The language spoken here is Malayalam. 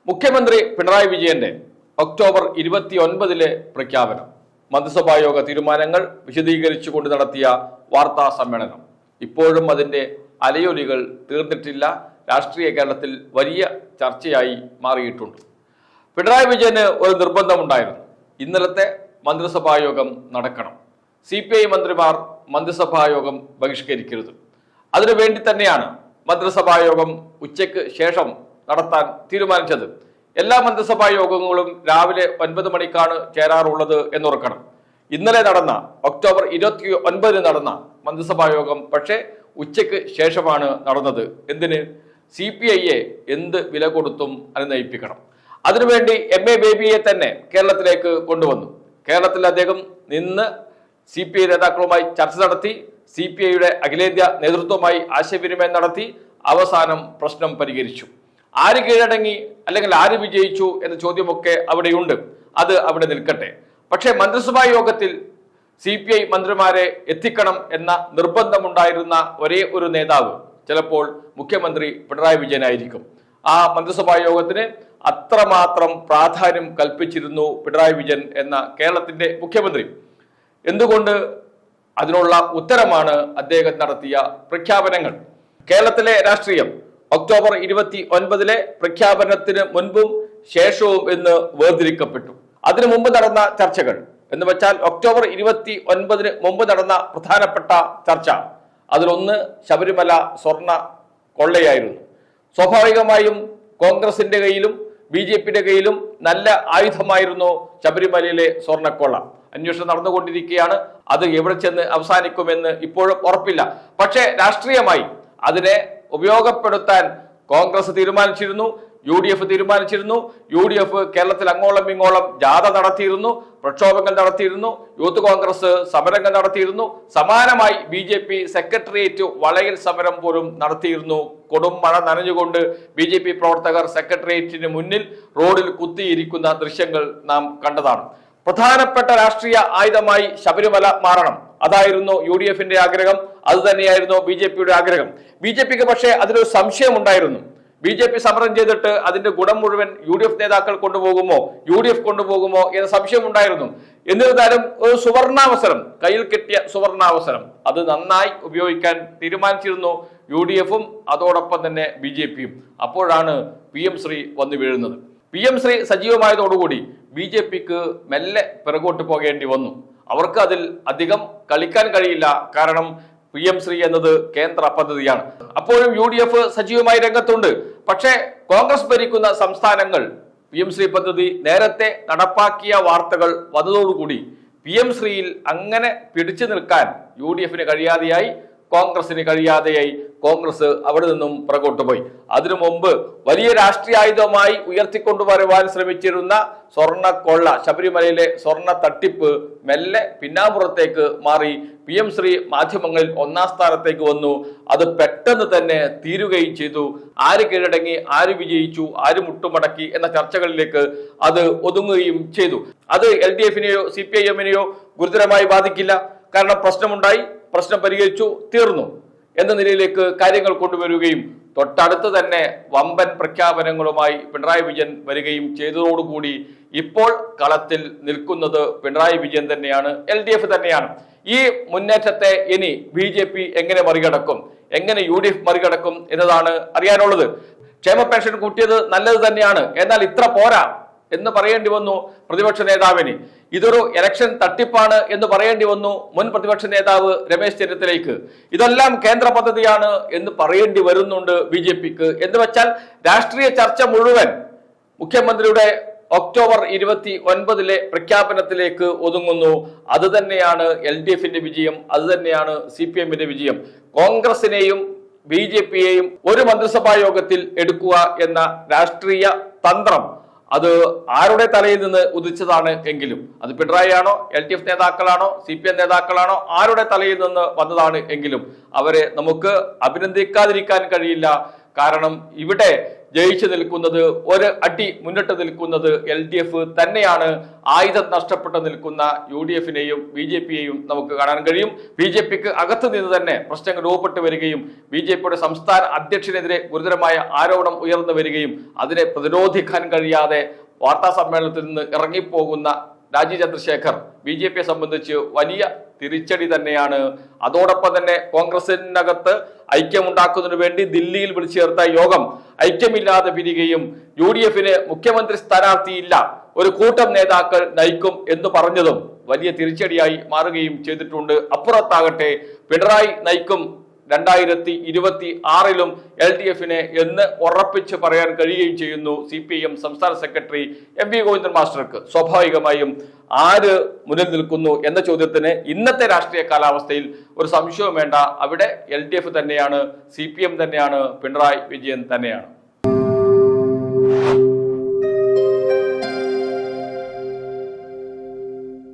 മുഖ്യമന്ത്രി പിണറായി വിജയന്റെ ഒക്ടോബർ 29 പ്രഖ്യാപനം, മന്ത്രിസഭായോഗ തീരുമാനങ്ങൾ വിശദീകരിച്ചുകൊണ്ട് നടത്തിയ വാർത്താ സമ്മേളനം. ഇപ്പോഴും അതിന്റെ അലയൊലികൾ തീർന്നിട്ടില്ല. രാഷ്ട്രീയ കേരളത്തിൽ വലിയ ചർച്ചയായി മാറിയിട്ടുണ്ട്. പിണറായി വിജയന് ഒരു നിർബന്ധമുണ്ടായിരുന്നു. ഇന്നലത്തെ മന്ത്രിസഭായോഗം നടക്കണം. CPI മന്ത്രിമാർ മന്ത്രിസഭായോഗം ബഹിഷ്കരിക്കരുത്. അതിനുവേണ്ടി തന്നെയാണ് മന്ത്രിസഭായോഗം ഉച്ചയ്ക്ക് ശേഷം നടത്താൻ തീരുമാനിച്ചത്. എല്ലാ മന്ത്രിസഭാ യോഗങ്ങളും രാവിലെ 9 മണിക്കാണ് ചേരാറുള്ളത് എന്നോർക്കണം. ഇന്നലെ നടന്ന ഒക്ടോബർ 29 നടന്ന മന്ത്രിസഭാ യോഗം പക്ഷേ ഉച്ചയ്ക്ക് ശേഷമാണ് നടന്നത്. എന്തിന്? CPIയെ എന്ത് വില കൊടുത്തും അനുനയിപ്പിക്കണം. അതിനുവേണ്ടി MA ബേബിയെ തന്നെ കേരളത്തിലേക്ക് കൊണ്ടുവന്നു. കേരളത്തിൽ അദ്ദേഹം നിന്ന് CPI നേതാക്കളുമായി ചർച്ച നടത്തി, CPIയുടെ അഖിലേന്ത്യാ നേതൃത്വവുമായി ആശയവിനിമയം നടത്തി. അവസാനം പ്രശ്നം പരിഹരിച്ചു. ആര് കീഴടങ്ങി അല്ലെങ്കിൽ ആര് വിജയിച്ചു എന്ന ചോദ്യമൊക്കെ അവിടെയുണ്ട്. അത് അവിടെ നിൽക്കട്ടെ. പക്ഷേ മന്ത്രിസഭാ യോഗത്തിൽ CPI മന്ത്രിമാരെ എത്തിക്കണം എന്ന നിർബന്ധമുണ്ടായിരുന്ന ഒരേ ഒരു നേതാവ് ചിലപ്പോൾ മുഖ്യമന്ത്രി പിണറായി വിജയനായിരിക്കും. ആ മന്ത്രിസഭാ യോഗത്തിന് അത്രമാത്രം പ്രാധാന്യം കൽപ്പിച്ചിരുന്നു പിണറായി വിജയൻ എന്ന കേരളത്തിന്റെ മുഖ്യമന്ത്രി. എന്തുകൊണ്ട്? അതിനുള്ള ഉത്തരമാണ് അദ്ദേഹം നടത്തിയ പ്രഖ്യാപനങ്ങൾ. കേരളത്തിലെ രാഷ്ട്രീയം ഒക്ടോബർ 29 പ്രഖ്യാപനത്തിന് മുൻപും ശേഷവും എന്ന് വേർതിരിക്കപ്പെട്ടു. അതിനു മുമ്പ് നടന്ന ചർച്ചകൾ എന്ന് വെച്ചാൽ ഒക്ടോബർ 29 മുമ്പ് നടന്ന പ്രധാനപ്പെട്ട ചർച്ച, അതിലൊന്ന് ശബരിമല സ്വർണ്ണ കൊള്ളയായിരുന്നു. സ്വാഭാവികമായും കോൺഗ്രസിന്റെ കയ്യിലും BJPയുടെ കയ്യിലും നല്ല ആയുധമായിരുന്നു ശബരിമലയിലെ സ്വർണ്ണക്കൊള്ള. അന്വേഷണം നടന്നുകൊണ്ടിരിക്കുകയാണ്. അത് എവിടെ ചെന്ന് അവസാനിക്കുമെന്ന് ഇപ്പോഴും ഉറപ്പില്ല. പക്ഷേ രാഷ്ട്രീയമായി അതിനെ ഉപയോഗപ്പെടുത്താൻ കോൺഗ്രസ് തീരുമാനിച്ചിരുന്നു, UDF തീരുമാനിച്ചിരുന്നു. UDF കേരളത്തിൽ അങ്ങോളം ഇങ്ങോളം ജാഥ നടത്തിയിരുന്നു, പ്രക്ഷോഭങ്ങൾ നടത്തിയിരുന്നു, യൂത്ത് കോൺഗ്രസ് സമരങ്ങൾ നടത്തിയിരുന്നു. സമാനമായി BJP സെക്രട്ടേറിയറ്റ് വളയൽ സമരം പോലും നടത്തിയിരുന്നു. കൊടും മഴ നനഞ്ഞുകൊണ്ട് BJP പ്രവർത്തകർ സെക്രട്ടേറിയറ്റിന് മുന്നിൽ റോഡിൽ കുത്തിയിരിക്കുന്ന ദൃശ്യങ്ങൾ നാം കണ്ടതാണ്. പ്രധാനപ്പെട്ട രാഷ്ട്രീയ ആയുധമായി ശബരിമല മാറണം, അതായിരുന്നു UDFന്റെ ആഗ്രഹം. അത് തന്നെയായിരുന്നു BJPയുടെ ആഗ്രഹം. BJPക്ക് പക്ഷേ അതിലൊരു സംശയം ഉണ്ടായിരുന്നു. BJP സമരം ചെയ്തിട്ട് അതിന്റെ ഗുണം മുഴുവൻ UDF നേതാക്കൾ കൊണ്ടുപോകുമോ, UDF കൊണ്ടുപോകുമോ എന്ന സംശയം ഉണ്ടായിരുന്നു. എന്നിരുന്നാലും ഒരു സുവർണാവസരം, കയ്യിൽ കിട്ടിയ സുവർണാവസരം, അത് നന്നായി ഉപയോഗിക്കാൻ തീരുമാനിച്ചിരുന്നു UDFും അതോടൊപ്പം തന്നെ BJPയും. അപ്പോഴാണ് PM ശ്രീ വന്നു വീഴുന്നത്. PM ശ്രീ സജീവമായതോടുകൂടി BJPക്ക് മെല്ലെ പിറകോട്ട് പോകേണ്ടി വന്നു. അവർക്ക് അതിൽ അധികം കളിക്കാൻ കഴിയില്ല. കാരണം PM ശ്രീ എന്നത് കേന്ദ്ര പദ്ധതിയാണ്. അപ്പോഴും UDF സജീവമായി രംഗത്തുണ്ട്. പക്ഷേ കോൺഗ്രസ് ഭരിക്കുന്ന സംസ്ഥാനങ്ങൾ PM ശ്രീ പദ്ധതി നേരത്തെ നടപ്പാക്കിയ വാർത്തകൾ വന്നതോടുകൂടി PM ശ്രീയിൽ അങ്ങനെ പിടിച്ചു നിൽക്കാൻ UDFന് കഴിയാതെയായി, കോൺഗ്രസിന് കഴിയാതെയായി. കോൺഗ്രസ് അവിടെ നിന്നും പുറകോട്ട് പോയി. അതിനു മുമ്പ് വലിയ രാഷ്ട്രീയായുധമായി ഉയർത്തിക്കൊണ്ടുവരുവാൻ ശ്രമിച്ചിരുന്ന സ്വർണ്ണക്കൊള്ള, ശബരിമലയിലെ സ്വർണ്ണ തട്ടിപ്പ് മെല്ലെ പിന്നാമ്പുറത്തേക്ക് മാറി. PM ശ്രീ മാധ്യമങ്ങളിൽ 1-ാം സ്ഥാനത്തേക്ക് വന്നു. അത് പെട്ടെന്ന് തന്നെ തീരുകയും ചെയ്തു. ആര് കീഴടങ്ങി, ആര് വിജയിച്ചു, ആര് മുട്ടുമടക്കി എന്ന ചർച്ചകളിലേക്ക് അത് ഒതുങ്ങുകയും ചെയ്തു. അത് LDFനെയോ CPIMനെയോ ഗുരുതരമായി ബാധിക്കില്ല. കാരണം പ്രശ്നമുണ്ടായി, പ്രശ്നം പരിഹരിച്ചു, തീർന്നു എന്ന നിലയിലേക്ക് കാര്യങ്ങൾ കൊണ്ടുവരികയും തൊട്ടടുത്ത് തന്നെ വമ്പൻ പ്രഖ്യാപനങ്ങളുമായി പിണറായി വിജയൻ വരികയും ചെയ്തതോടുകൂടി ഇപ്പോൾ കളത്തിൽ നിൽക്കുന്നത് പിണറായി വിജയൻ തന്നെയാണ്, LDF തന്നെയാണ്. ഈ മുന്നേറ്റത്തെ ഇനി BJP എങ്ങനെ മറികടക്കും, എങ്ങനെ UDF മറികടക്കും എന്നതാണ് അറിയാനുള്ളത്. ക്ഷേമ പെൻഷൻ കൂട്ടിയത് നല്ലത് തന്നെയാണ്, എന്നാൽ ഇത്ര പോരാ എന്ന് പറയേണ്ടി വന്നു പ്രതിപക്ഷ നേതാവിന്. ഇതൊരു ഇലക്ഷൻ തട്ടിപ്പാണ് എന്ന് പറയേണ്ടി വന്നു മുൻ പ്രതിപക്ഷ നേതാവ് രമേശ് ചെന്നിത്തലയ്ക്ക്. ഇതെല്ലാം കേന്ദ്ര പദ്ധതിയാണ് എന്ന് പറയേണ്ടി വരുന്നുണ്ട് BJPക്ക്. എന്ന് വെച്ചാൽ രാഷ്ട്രീയ ചർച്ച മുഴുവൻ മുഖ്യമന്ത്രിയുടെ ഒക്ടോബർ 29 പ്രഖ്യാപനത്തിലേക്ക് ഒതുങ്ങുന്നു. അത് തന്നെയാണ് LDFന്റെ വിജയം, അത് തന്നെയാണ് CPMന്റെ വിജയം. കോൺഗ്രസിനെയും BJPയെയും ഒരു മന്ത്രിസഭാ യോഗത്തിൽ എടുക്കുക എന്ന രാഷ്ട്രീയ തന്ത്രം അത് ആരുടെ തലയിൽ നിന്ന് ഉദിച്ചതാണ് എങ്കിലും, അത് പിണറായി ആണോ, LDF നേതാക്കളാണോ, CPM നേതാക്കളാണോ, ആരുടെ തലയിൽ നിന്ന് വന്നതാണ് എങ്കിലും അവരെ നമുക്ക് അഭിനന്ദിക്കാതിരിക്കാൻ കഴിയില്ല. കാരണം ഇവിടെ ജയിച്ചു നിൽക്കുന്നത്, ഒരു അടി മുന്നിട്ട് നിൽക്കുന്നത് LDF തന്നെയാണ്. ആയുധം നഷ്ടപ്പെട്ട് നിൽക്കുന്ന UDF-നെയും BJP-യെയും നമുക്ക് കാണാൻ കഴിയും. BJP-ക്ക് അകത്ത് നിന്ന് തന്നെ പ്രശ്നങ്ങൾ രൂപപ്പെട്ടു വരികയും BJP-യുടെ സംസ്ഥാന അധ്യക്ഷനെതിരെ ഗുരുതരമായ ആരോപണം ഉയർന്നു വരികയും അതിനെ പ്രതിരോധിക്കാൻ കഴിയാതെ വാർത്താ സമ്മേളനത്തിൽ നിന്ന് ഇറങ്ങിപ്പോകുന്ന രാജീവ് ചന്ദ്രശേഖർ BJP-യെ സംബന്ധിച്ച് വലിയ തിരിച്ചടി തന്നെയാണ്. അതോടൊപ്പം തന്നെ കോൺഗ്രസിനകത്ത് ഐക്യമുണ്ടാക്കുന്നതിന് വേണ്ടി ദില്ലിയിൽ വിളിച്ചു ചേർത്ത യോഗം ഐക്യമില്ലാതെ പിരിയുകയും UDF-ന് മുഖ്യമന്ത്രി സ്ഥാനാർത്ഥിയില്ല, ഒരു കൂട്ടം നേതാക്കൾ നയിക്കും എന്ന് പറഞ്ഞതും വലിയ തിരിച്ചടിയായി മാറുകയും ചെയ്തിട്ടുണ്ട്. അപ്പുറത്താകട്ടെ പിണറായി നയിക്കും 2026-ലും LDF-നെ എന്ന് ഉറപ്പിച്ച് പറയാൻ കഴിയുകയും ചെയ്യുന്നു CPIM സംസ്ഥാന സെക്രട്ടറി MV ഗോവിന്ദൻ മാസ്റ്റർക്ക്. സ്വാഭാവികമായും ആര് മുന്നിൽ നിൽക്കുന്നു എന്ന ചോദ്യത്തിന് ഇന്നത്തെ രാഷ്ട്രീയ കാലാവസ്ഥയിൽ ഒരു സംശയവും വേണ്ട. അവിടെ LDF തന്നെയാണ്, CPM തന്നെയാണ്, പിണറായി വിജയൻ തന്നെയാണ്.